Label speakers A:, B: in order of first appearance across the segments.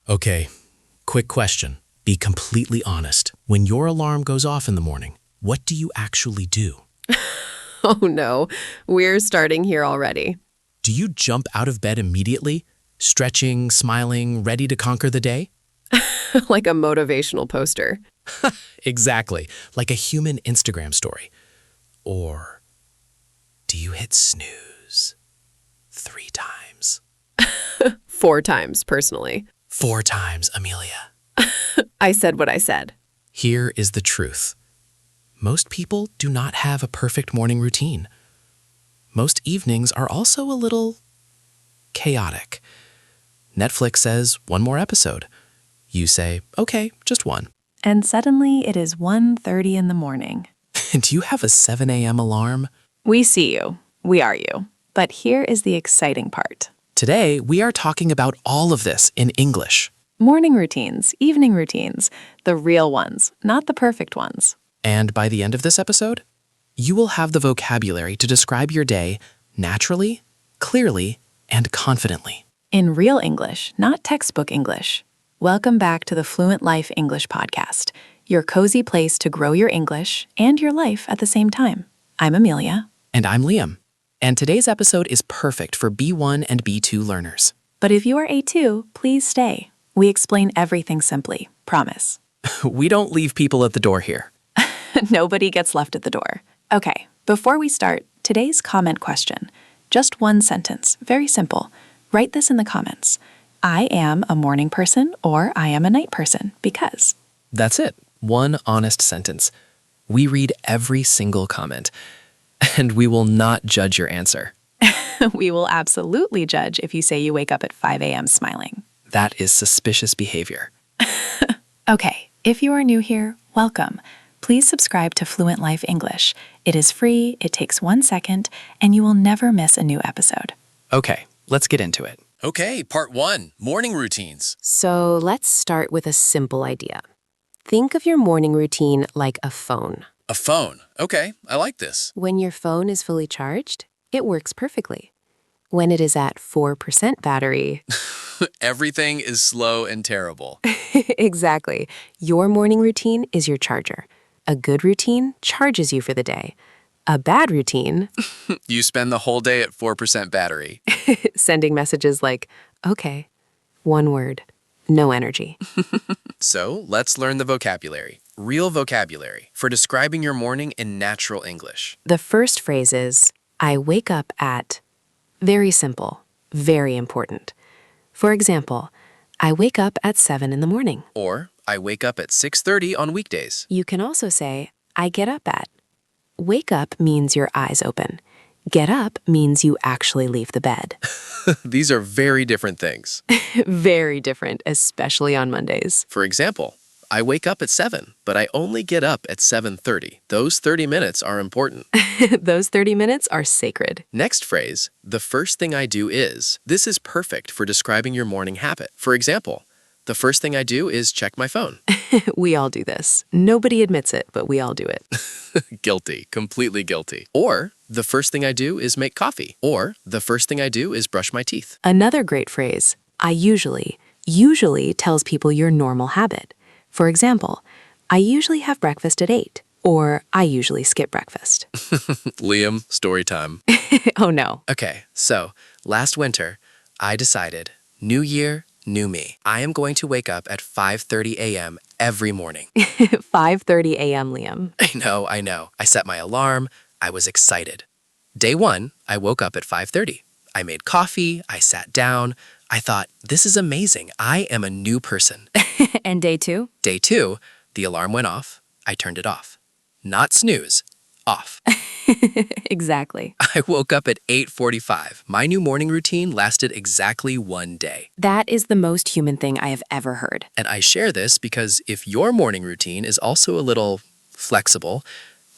A: Okay, quick question. Be completely honest. When your alarm goes off in the morning, what do you actually do?
B: Oh no, we're starting here already.
A: Do you jump out of bed immediately, stretching, smiling, ready to conquer the day?
B: Like a motivational poster.
A: Exactly, like a human Instagram story. Or do you hit snooze 3 times?
B: 4 times, personally.
A: 4 times, Amelia.
B: I said what I said.
A: Here is the truth. Most people do not have a perfect morning routine. Most evenings are also a little chaotic. Netflix says 1 more episode. You say, okay, just 1.
C: And suddenly it is 1:30 in the morning.
A: Do you have a 7 a.m. alarm?
C: We see you. We are you. But here is the exciting part.
A: Today, we are talking about all of this in English.
C: Morning routines, evening routines, the real ones, not the perfect ones.
A: And by the end of this episode, you will have the vocabulary to describe your day naturally, clearly, and confidently.
C: In real English, not textbook English. Welcome back to the FluentLife English podcast, your cozy place to grow your English and your life at the same time. I'm Amelia.
A: And I'm Liam. And today's episode is perfect for B1 and B2 learners.
C: But if you are A2, please stay. We explain everything simply, promise.
A: We don't leave people at the door here.
C: Nobody gets left at the door. Okay, before we start, today's comment question. Just 1 sentence, very simple. Write this in the comments. I am a morning person or I am a night person because.
A: That's it. 1 honest sentence. We read every single comment, and we will not judge your answer.
C: We will absolutely judge if you say you wake up at 5 a.m. smiling.
A: That is suspicious behavior.
C: Okay, if you are new here, welcome. Please subscribe to Fluent Life English. It is free, it takes 1 second, and you will never miss a new episode.
A: Okay, let's get into it.
D: Okay, part 1, morning routines.
B: So let's start with a simple idea. Think of your morning routine like a phone.
D: A phone. Okay, I like this.
B: When your phone is fully charged, it works perfectly. When it is at 4% battery,
D: Everything is slow and terrible.
B: exactly. Your morning routine is your charger. A good routine charges you for the day. A bad routine,
D: You spend the whole day at 4% battery.
B: sending messages like, okay, 1 word, no energy.
D: So let's learn the vocabulary. Real vocabulary for describing your morning in natural English.
B: The first phrase is, I wake up at. Very simple, very important. For example, I wake up at 7 in the morning.
D: Or, I wake up at 6:30 on weekdays.
B: You can also say, I get up at. Wake up means your eyes open. Get up means you actually leave the bed.
D: These are very different things.
B: Very different, especially on Mondays.
D: For example, I wake up at 7, but I only get up at 7:30. Those 30 minutes are important.
B: Those 30 minutes are sacred.
D: Next phrase, the first thing I do is. This is perfect for describing your morning habit. For example, the first thing I do is check my phone.
B: We all do this. Nobody admits it, but we all do it.
D: Guilty, completely guilty. Or, the first thing I do is make coffee. Or, the first thing I do is brush my teeth.
B: Another great phrase, I usually tells people your normal habit. For example, I usually have breakfast at 8, or I usually skip breakfast.
D: Liam, story time.
B: Oh no.
D: Okay, so, last winter, I decided, new year, new me. I am going to wake up at 5:30 a.m. every morning.
B: 5:30 a.m., Liam.
D: I know. I set my alarm. I was excited. Day 1, I woke up at 5:30. I made coffee. I sat down. I thought, this is amazing. I am a new person.
C: And day 2?
D: Day 2, the alarm went off. I turned it off. Not snooze, off.
C: Exactly.
D: I woke up at 8:45. My new morning routine lasted exactly 1 day.
B: That is the most human thing I have ever heard.
D: And I share this because if your morning routine is also a little flexible,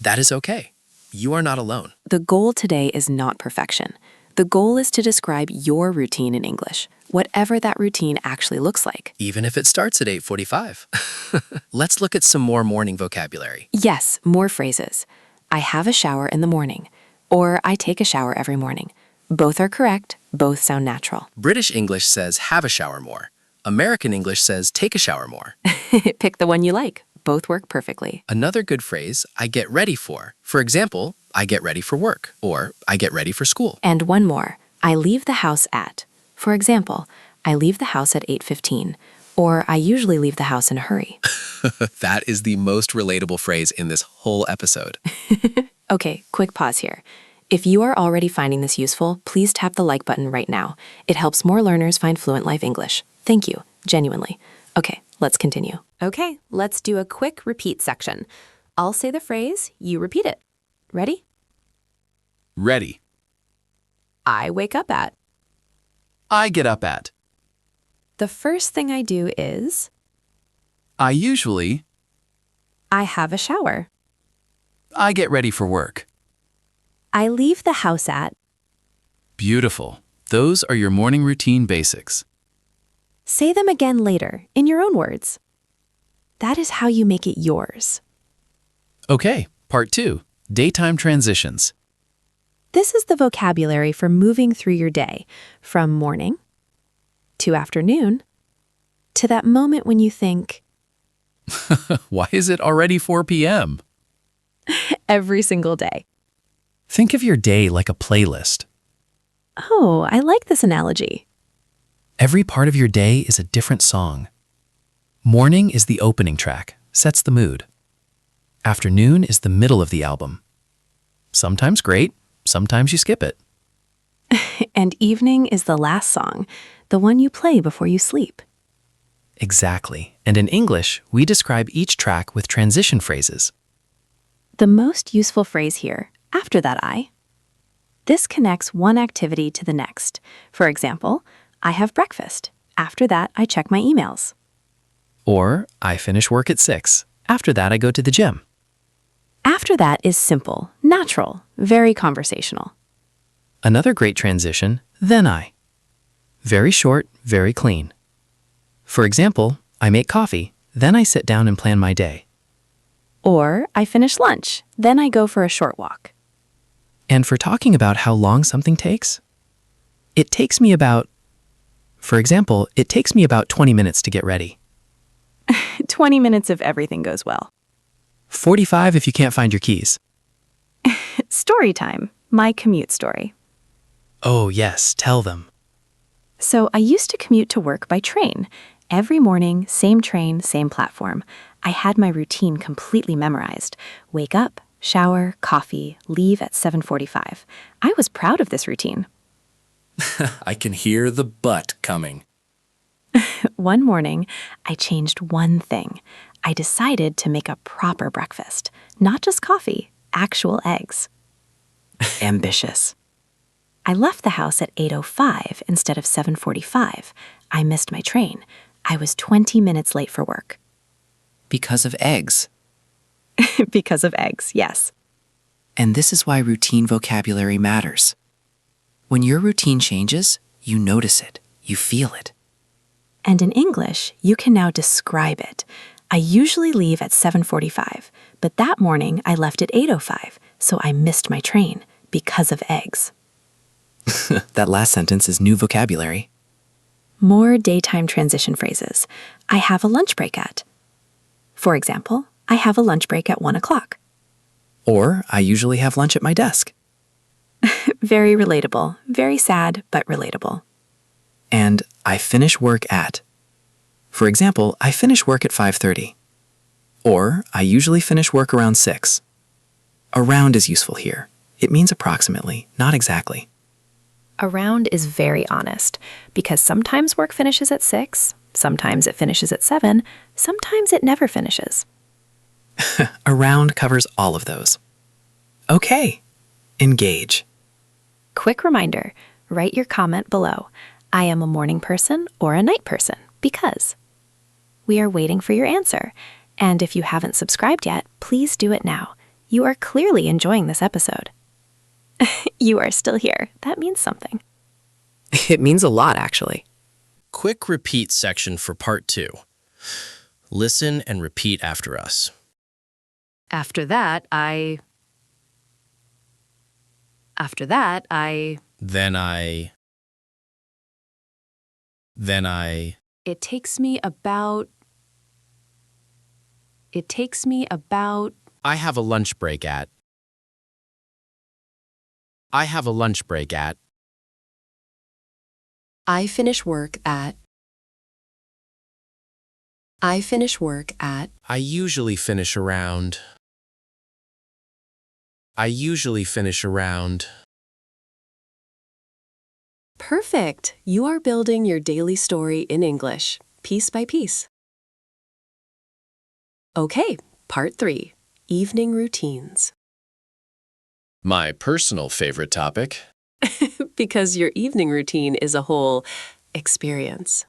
D: that is okay. You are not alone.
B: The goal today is not perfection. The goal is to describe your routine in English, whatever that routine actually looks like.
D: Even if it starts at 8:45. Let's look at some more morning vocabulary.
B: Yes, more phrases. I have a shower in the morning, or I take a shower every morning. Both are correct, both sound natural.
D: British English says have a shower more. American English says take a shower more.
B: Pick the one you like. Both work perfectly.
D: Another good phrase, I get ready for. For example, I get ready for work, or I get ready for school.
B: And one more. I leave the house at. For example, I leave the house at 8:15, or I usually leave the house in a hurry.
D: That is the most relatable phrase in this whole episode.
B: Okay, quick pause here. If you are already finding this useful, please tap the like button right now. It helps more learners find FluentLife English. Thank you, genuinely. Okay, let's continue. Okay, let's do a quick repeat section. I'll say the phrase, you repeat it. Ready?
A: Ready.
B: I wake up at.
A: I get up at.
B: The first thing I do is,
A: I usually.
B: I have a shower.
A: I get ready for work.
B: I leave the house at.
A: Beautiful. Those are your morning routine basics.
B: Say them again later, in your own words. That is how you make it yours.
A: Okay, part 2. Daytime transitions.
B: This is the vocabulary for moving through your day, from morning to afternoon to that moment when you think,
A: Why is it already 4 p.m.?
B: every single day.
A: Think of your day like a playlist.
B: Oh, I like this analogy.
A: Every part of your day is a different song. Morning is the opening track, sets the mood. Afternoon is the middle of the album. Sometimes great, sometimes you skip it.
B: And evening is the last song, the one you play before you sleep.
A: Exactly. And in English, we describe each track with transition phrases.
B: The most useful phrase here, after that I. This connects one activity to the next. For example, I have breakfast. After that, I check my emails.
A: Or, I finish work at 6. After that, I go to the gym.
B: After that is simple, natural, very conversational.
A: Another great transition, then I. Very short, very clean. For example, I make coffee, then I sit down and plan my day.
B: Or I finish lunch, then I go for a short walk.
A: And for talking about how long something takes, it takes me about 20 minutes to get ready.
B: 20 minutes if everything goes well.
A: 45 if you can't find your keys.
B: Story time, my commute story.
A: Oh yes, tell them.
B: So I used to commute to work by train. Every morning, same train, same platform. I had my routine completely memorized. Wake up, shower, coffee, leave at 7:45. I was proud of this routine.
E: I can hear the but coming.
B: One morning, I changed one thing. I decided to make a proper breakfast. Not just coffee, actual eggs. Ambitious. I left the house at 8:05 instead of 7:45. I missed my train. I was 20 minutes late for work.
F: Because of eggs.
B: Because of eggs, yes.
F: And this is why routine vocabulary matters. When your routine changes, you notice it, you feel it.
B: And in English, you can now describe it. I usually leave at 7:45, but that morning I left at 8:05, so I missed my train because of eggs.
F: That last sentence is new vocabulary.
B: More daytime transition phrases. I have a lunch break at. For example, I have a lunch break at 1 o'clock.
F: Or, I usually have lunch at my desk.
B: Very relatable, very sad, but relatable.
F: And I finish work at. For example, I finish work at 5:30. Or, I usually finish work around 6. Around is useful here. It means approximately, not exactly.
C: Around is very honest because sometimes work finishes at 6, sometimes it finishes at 7, sometimes it never finishes.
F: Around covers all of those. Okay, engage.
C: Quick reminder, write your comment below. I am a morning person or a night person because. We are waiting for your answer. And if you haven't subscribed yet, please do it now. You are clearly enjoying this episode. You are still here. That means something.
F: It means a lot, actually.
D: Quick repeat section for part 2. Listen and repeat after us.
B: After that, I...
D: Then I...
C: It takes me about. It takes me about.
A: I have a lunch break at. I have a lunch break at.
G: I finish work at. I finish work at.
A: I usually finish around. I usually finish around.
G: Perfect! You are building your daily story in English, piece by piece. Okay, part 3, evening routines.
D: My personal favorite topic.
G: Because your evening routine is a whole experience.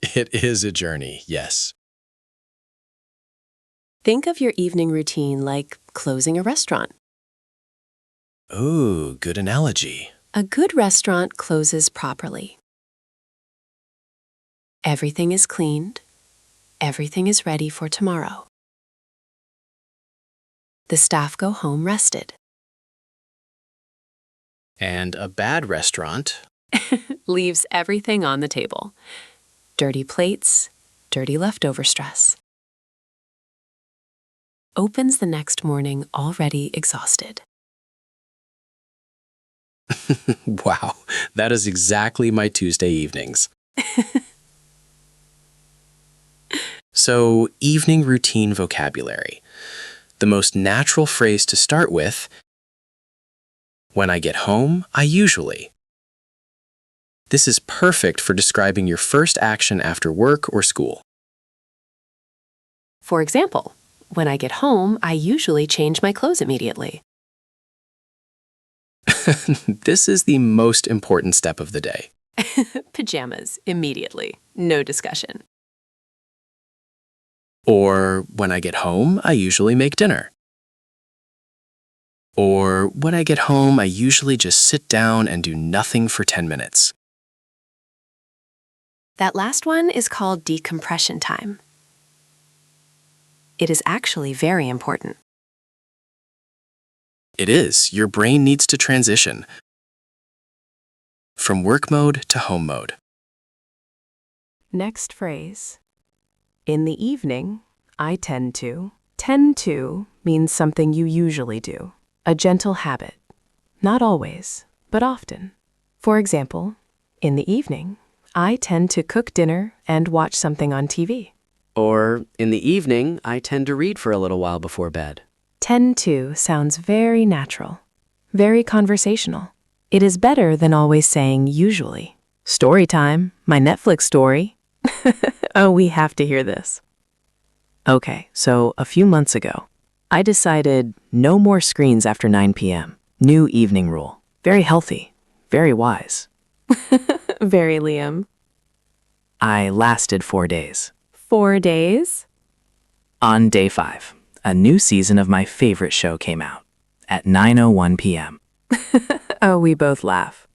D: It is a journey, yes.
G: Think of your evening routine like closing a restaurant.
D: Ooh, good analogy.
G: A good restaurant closes properly. Everything is cleaned. Everything is ready for tomorrow. The staff go home rested.
A: And a bad restaurant.
G: Leaves everything on the table. Dirty plates, dirty leftover stress. Opens the next morning already exhausted.
A: Wow, that is exactly my Tuesday evenings. So, evening routine vocabulary. The most natural phrase to start with, when I get home, I usually. This is perfect for describing your first action after work or school.
G: For example, when I get home, I usually change my clothes immediately.
A: This is the most important step of the day.
G: Pajamas, immediately. No discussion.
A: Or, when I get home, I usually make dinner. Or, when I get home, I usually just sit down and do nothing for 10 minutes.
G: That last one is called decompression time. It is actually very important.
A: It is. Your brain needs to transition from work mode to home mode.
H: Next phrase. In the evening, I tend to. Tend to means something you usually do, a gentle habit. Not always, but often. For example, in the evening, I tend to cook dinner and watch something on TV.
I: Or, in the evening, I tend to read for a little while before bed.
H: Tend to sounds very natural, very conversational. It is better than always saying usually. Story time, my Netflix story. Oh, we have to hear this. Okay, so a few months ago, I decided no more screens after 9 p.m. New evening rule. Very healthy, very wise.
G: Very Liam.
H: I lasted 4 days.
G: 4 days?
H: On day 5, a new season of my favorite show came out at 9:01 p.m.
G: Oh, we both laugh.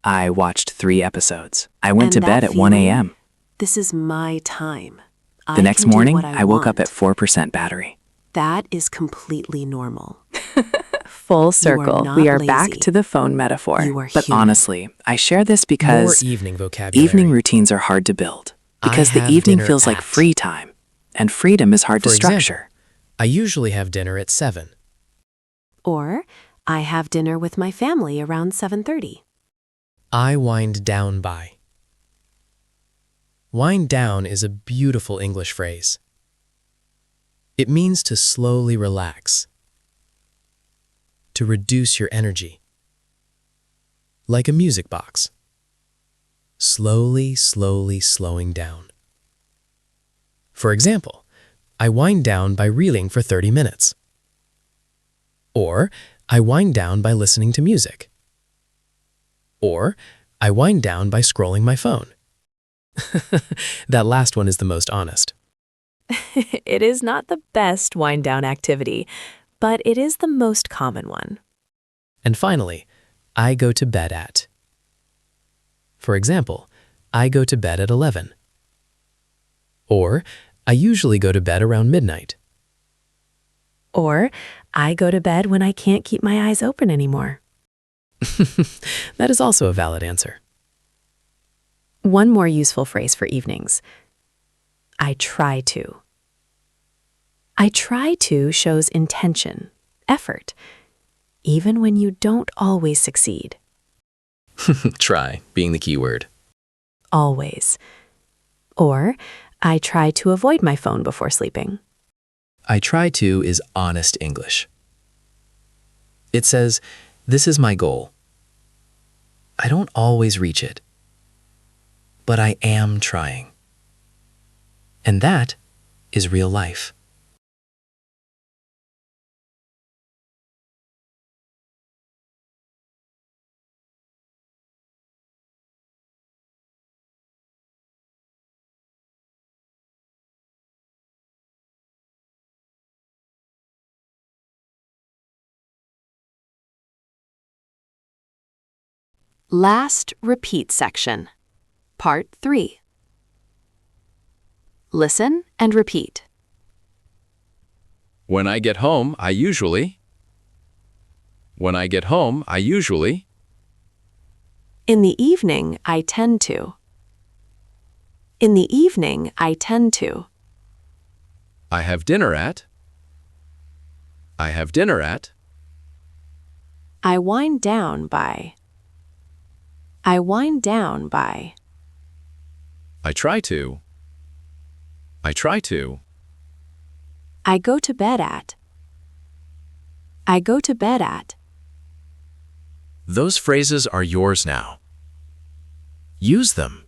H: I watched 3 episodes. I went to
G: And
H: bed
G: that
H: at 1
G: feeling?
H: a.m.
G: This is my time.
H: The next
G: can do
H: morning,
G: what
H: I woke up
G: want.
H: at 4% battery.
G: That is completely normal.
H: Full circle.
G: not
H: We are back
G: lazy.
H: to the phone metaphor.
G: You are
H: But
G: human.
H: honestly, I share this because
A: More evening vocabulary.
H: evening routines are hard to build. Because the
A: have
H: evening
A: dinner
H: feels like
A: at.
H: free time, and freedom is hard to
A: For example,
H: structure.
A: I usually have dinner at 7.
G: Or, I have dinner with my family around 7:30.
A: I wind down by. Wind down is a beautiful English phrase. It means to slowly relax, to reduce your energy, like a music box. Slowly, slowly slowing down. For example, I wind down by reading for 30 minutes. Or, I wind down by listening to music. Or, I wind down by scrolling my phone. That last one is the most honest.
B: It is not the best wind-down activity, but it is the most common one.
A: And finally, I go to bed at. For example, I go to bed at 11. Or, I usually go to bed around midnight.
B: Or, I go to bed when I can't keep my eyes open anymore.
A: That is also a valid answer.
H: One more useful phrase for evenings. I try to. I try to shows intention, effort, even when you don't always succeed.
A: Try being the key word.
H: Always. Or, I try to avoid my phone before sleeping.
A: I try to is honest English. It says, this is my goal. I don't always reach it, but I am trying. And that is real life.
G: Last repeat section. Part 3. Listen and repeat.
J: When I get home, I usually. When I get home, I usually.
G: In the evening, I tend to. In the evening, I tend to.
J: I have dinner at. I have dinner at.
G: I wind down by. I wind down by.
J: I try to. I try to.
G: I go to bed at. I go to bed at.
A: Those phrases are yours now. Use them.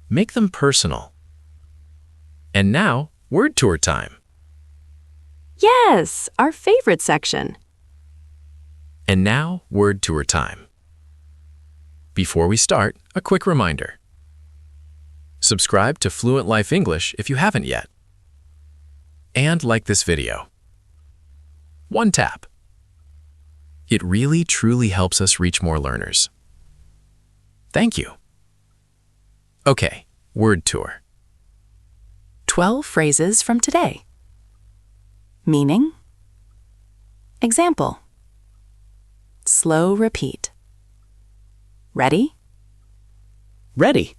A: Make them personal. And now, word tour time.
G: Yes, our favorite section.
A: And now, word tour time. Before we start, a quick reminder. Subscribe to FluentLife English if you haven't yet. And like this video. One tap. It really, truly helps us reach more learners. Thank you. Okay, word tour.
C: 12 phrases from today. Meaning. Example. Slow repeat. Ready?
D: Ready.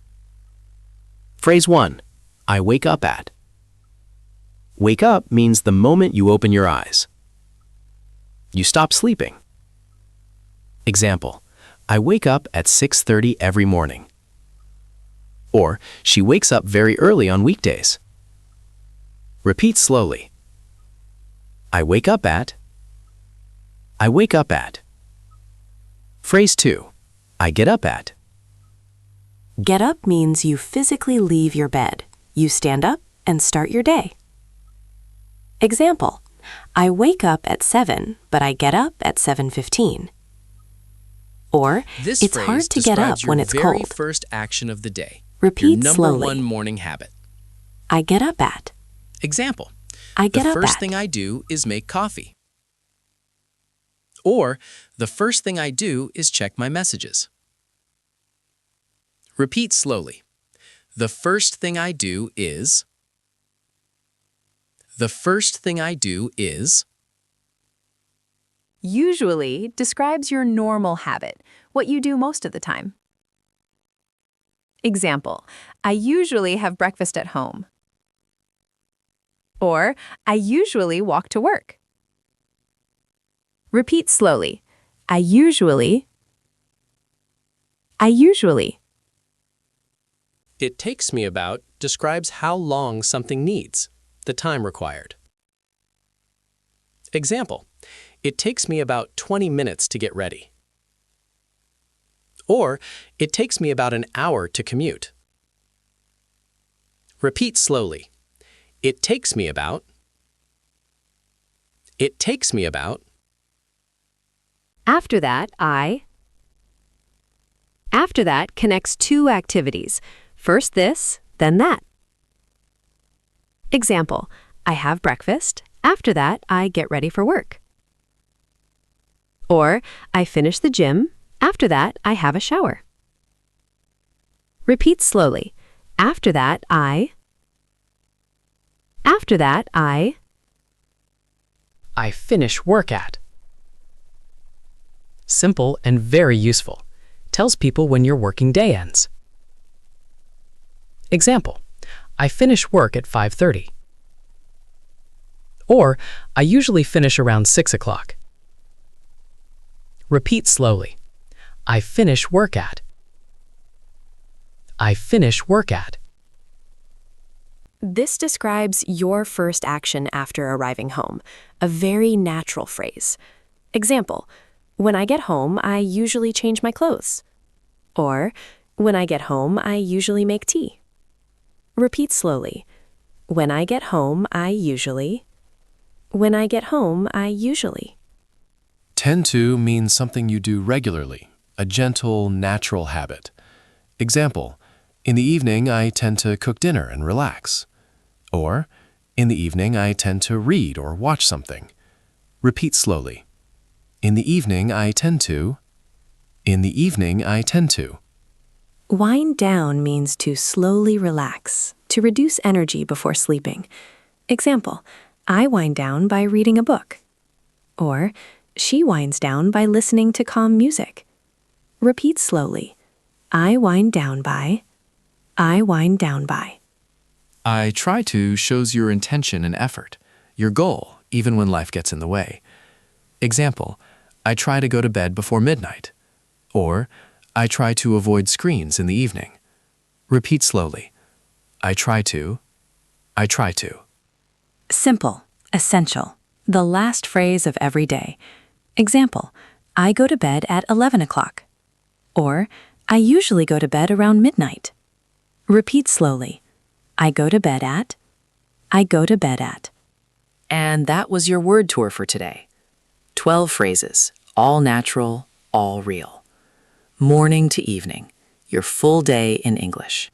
D: Phrase 1. I wake up at. Wake up means the moment you open your eyes. You stop sleeping. Example. I wake up at 6:30 every morning. Or, she wakes up very early on weekdays. Repeat slowly. I wake up at. I wake up at. Phrase 2. I get up at.
G: Get up means you physically leave your bed. You stand up and start your day. Example. I wake up at 7, but I get up at 7:15. Or,
D: This
G: it's
D: phrase
G: hard to get up
D: describes
G: when
D: your
G: it's
D: very
G: cold.
D: first action of the day.
G: Repeat
D: your
G: slowly.
D: number one morning habit.
G: I get up at.
D: Example.
G: I get
D: the
G: up
D: first
G: at.
D: thing I do is make coffee. Or, the first thing I do is check my messages. Repeat slowly. The first thing I do is. The first thing I do is.
C: Usually describes your normal habit, what you do most of the time. Example, I usually have breakfast at home. Or, I usually walk to work. Repeat slowly. I usually.
D: It takes me about describes how long something needs, the time required. Example, it takes me about 20 minutes to get ready. Or, it takes me about an hour to commute. Repeat slowly. It takes me about. It takes me about.
G: After that, After that connects two activities. First this, then that. Example, I have breakfast. After that, I get ready for work. Or, I finish the gym. After that, I have a shower. Repeat slowly. After that, After that, I
K: finish work at. Simple and very useful. Tells people when your working day ends.
A: Example, I finish work at 5:30. Or, I usually finish around 6 o'clock. Repeat slowly. I finish work at. I finish work at.
G: This describes your first action after arriving home, a very natural phrase. Example, when I get home, I usually change my clothes. Or, when I get home, I usually make tea. Repeat slowly. When I get home, I usually. When I get home, I usually.
K: Tend to means something you do regularly, a gentle, natural habit. Example, in the evening I tend to cook dinner and relax. Or, in the evening I tend to read or watch something. Repeat slowly. In the evening I tend to. In the evening I tend to.
G: Wind down means to slowly relax, to reduce energy before sleeping. Example, I wind down by reading a book. Or, she winds down by listening to calm music. Repeat slowly. I wind down by. I wind down by.
F: I try to shows your intention and effort, your goal, even when life gets in the way. Example, I try to go to bed before midnight. Or, I try to avoid screens in the evening. Repeat slowly. I try to. I try to.
B: Simple, essential, the last phrase of every day. Example, I go to bed at 11 o'clock. Or, I usually go to bed around midnight. Repeat slowly. I go to bed at. I go to bed at.
A: And that was your word tour for today. 12 phrases, all natural, all real. Morning to evening, your full day in English.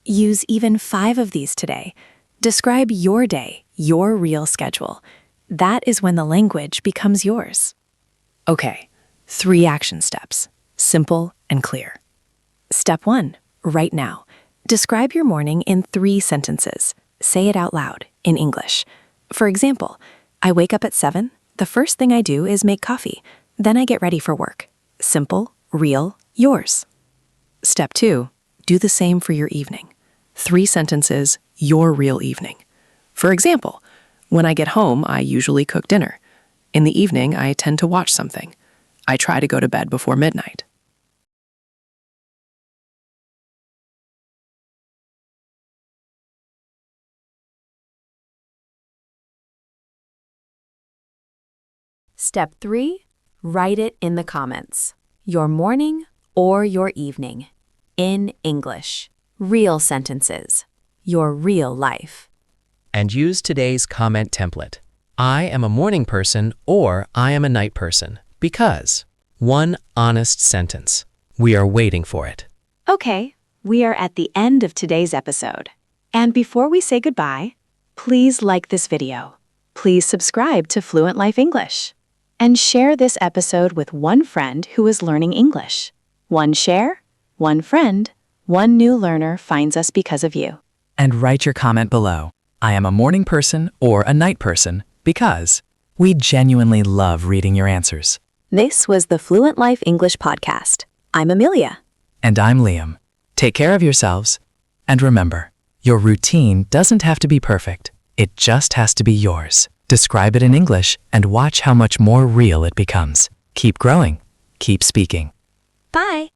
B: Use even 5 of these today. Describe your day, your real schedule. That is when the language becomes yours. Okay, 3 action steps, simple and clear. Step 1, right now. Describe your morning in 3 sentences. Say it out loud, in English. For example, I wake up at 7. The first thing I do is make coffee. Then I get ready for work. Simple, real, yours. Step 2, do the same for your evening. 3 sentences, your real evening. For example, when I get home, I usually cook dinner. In the evening, I tend to watch something. I try to go to bed before midnight.
G: Step 3, write it in the comments. Your morning or your evening. In English. Real sentences. Your real life.
A: And use today's comment template. I am a morning person or I am a night person because. One honest sentence. We are waiting for it.
B: Okay, we are at the end of today's episode. And before we say goodbye, please like this video. Please subscribe to Fluent Life English. And share this episode with one friend who is learning English. One share, one friend, one new learner finds us because of you.
F: And write your comment below. I am a morning person or a night person because. We genuinely love reading your answers.
B: This was the Fluent Life English podcast. I'm Amelia.
F: And I'm Liam. Take care of yourselves. And remember, your routine doesn't have to be perfect. It just has to be yours. Describe it in English and watch how much more real it becomes. Keep growing. Keep speaking.
B: Bye.